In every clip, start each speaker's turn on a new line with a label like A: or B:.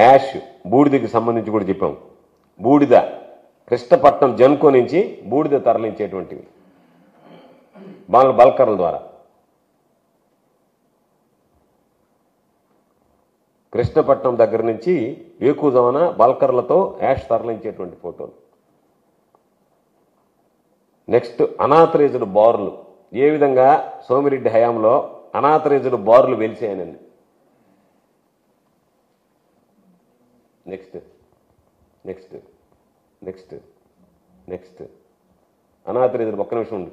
A: Ash బూడిదకి సంబంధించి కూడా చెప్పాం. బూడిద కృష్ణపట్నం జన్కో నుంచి బూడిద తరలించేటువంటివి బల్కర్ల ద్వారా. కృష్ణపట్నం దగ్గర నుంచి వేకుజామున బల్కర్లతో యాష్ తరలించేటువంటి ఫోటోలు. నెక్స్ట్ అనాథరైజ్డ్ బార్లు. ఏ విధంగా సోమిరెడ్డి హయాంలో అనాథరైజ్డ్ బార్లు వెలిసాయనండి. Next next next next unauthorised ఒక్క నిమిషం ఉంది.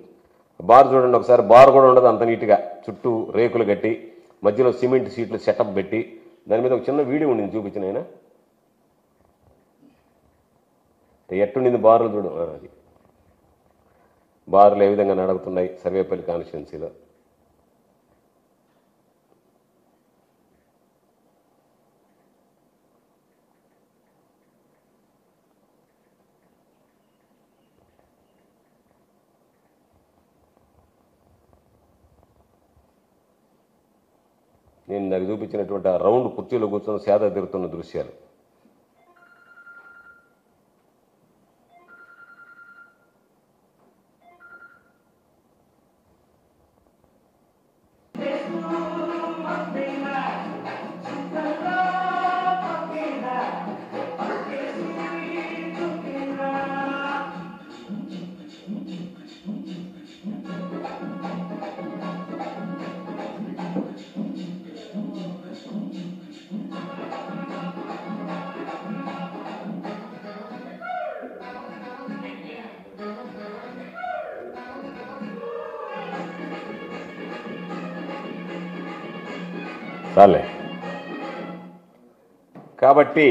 A: బార్ చూడండి ఒకసారి. బార్ కూడా ఉండదు అంత నీట్గా, చుట్టూ రేకులు కట్టి మధ్యలో సిమెంట్ సీట్లు సెటప్ పెట్టి దాని మీద ఒక చిన్న వీడియో ఉండింది చూపించిన ఆయన. ఎట్టుండింది బార్లు చూడు. అది బార్లు ఏ విధంగా నడుపుతున్నాయి సర్వేపల్లి కాన్స్టిట్యున్సీలో. నేను నాకు చూపించినటువంటి ఆ రౌండ్ కుర్చీలో కూర్చొని సేద తీరుతున్న దృశ్యాలు. చాలే. కాబట్టి